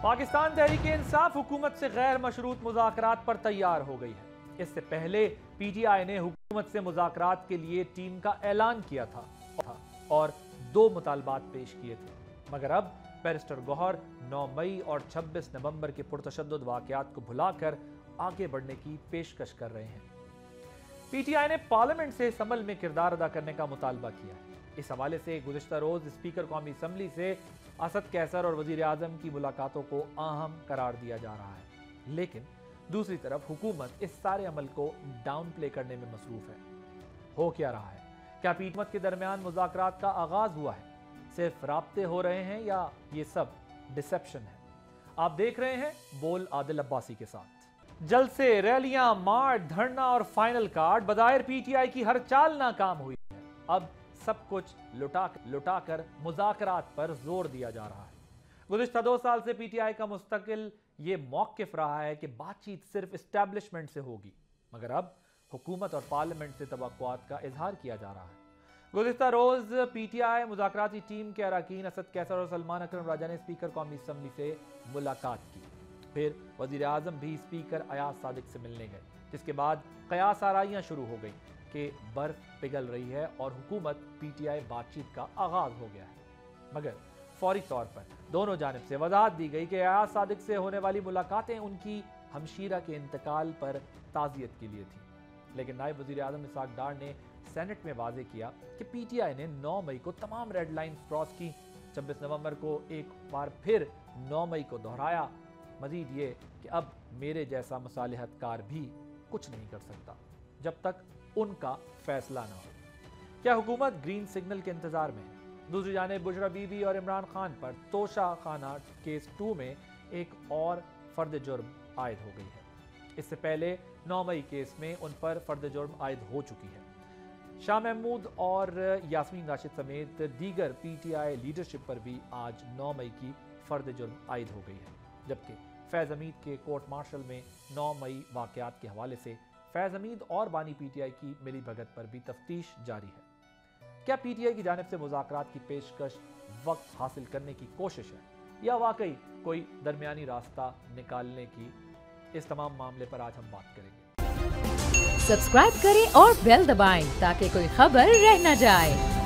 पाकिस्तान तहरीक इंसाफ हुकूमत से गैर मशरूत मुज़ाकरात पर तैयार हो गई है। इससे पहले पीटीआई ने हुकूमत से मुज़ाकरात के लिए टीम का ऐलान किया था और 2 मुतालबात पेश किए थे, मगर अब बैरिस्टर गौहर 9 मई और 26 नवंबर के पुरतशद्दुद वाक़यात को भुलाकर आगे बढ़ने की पेशकश कर रहे हैं। पीटीआई ने पार्लियामेंट से इस अमल में किरदार अदा करने का मुतालबा किया है। इस हवाले से गुज़िश्ता रोज स्पीकर कौमी असम्बली से असद कैसर और वज़ीर आज़म की मुलाकातों को अहम करार दिया जा रहा है, लेकिन दूसरी तरफ हुकूमत इस सारे अमल को डाउन प्ले करने में मसरूफ है। हो क्या रहा है? क्या पीटीआई के दरमियान मुज़ाकरात का आगाज हुआ है? सिर्फ राब्ते हो रहे हैं या ये सब डिसेप्शन है? आप देख रहे हैं बोल आदिल अब्बासी के साथ। जलसे, रैलियां, मार्च, धरना और फाइनल कार्ड, बज़ाहिर पीटीआई की हर चाल नाकाम हुई है। अब सब कुछ लुटा कर मुज़ाकरात पर जोर दिया जा रहा है। गुज़िश्ता 2 साल से पीटीआई का मुस्तकिल ये मौक़िफ़ रहा है कि बातचीत सिर्फ इस्टेब्लिशमेंट से होगी, मगर अब हुकूमत और पार्लियामेंट से तवक्कुआत का इजहार किया जा रहा है। गुज़िश्ता रोज पीटीआई मुज़ाकराती टीम के अरकान असद कैसर और सलमान अकरम राजा ने स्पीकर कौमी असम्बली से मुलाकात की। फिर वज़ीर आज़म भी स्पीकर अयाज सादिक से मिलने गए, जिसके बाद कयास आराइयाँ शुरू हो गई कि बर्फ पिघल रही है और हुकूमत पीटीआई बातचीत का आगाज हो गया है। मगर फौरी तौर पर दोनों जानिब से वजाहत दी गई कि अयाज सादिक से होने वाली मुलाकातें उनकी हमशीरा के इंतकाल पर ताज़ियत के लिए थी। लेकिन नायब वज़ीर आज़म इसाक डार ने सेनेट में वाज़े किया कि पीटीआई ने 9 मई को तमाम रेड लाइन्स क्रॉस की। 26 नवंबर को एक बार फिर 9 मई को दोहराया। मजीद ये कि अब मेरे जैसा मसालिहतकार भी कुछ नहीं कर सकता जब तक उनका फैसला ना हो। क्या हुकूमत ग्रीन सिग्नल के इंतजार में है? दूसरी जानिब बुशरा बीबी और इमरान खान पर तोशा खाना केस 2 में एक और फर्द जुर्म आयद हो गई है। इससे पहले 9 मई केस में उन पर फर्द जुर्म आयद हो चुकी है। शाह महमूद और यास्मीन राशिद समेत दीगर पीटीआई लीडरशिप पर भी आज 9 मई की फर्द जुर्म आयद हो गई है, जबकि फैज़ हमीद के कोर्ट मार्शल में 9 मई वाक़यात के हवाले से फैज़ हमीद और बानी पीटीआई की मिली भगत पर भी तफ्तीश जारी है। क्या पीटीआई की जानिब से मुज़ाकरात की पेशकश वक्त हासिल करने की कोशिश है या वाकई कोई दरमियानी रास्ता निकालने की? इस तमाम मामले पर आज हम बात करेंगे। सब्सक्राइब करें और बेल दबाएं ताकि कोई खबर रह न जाए।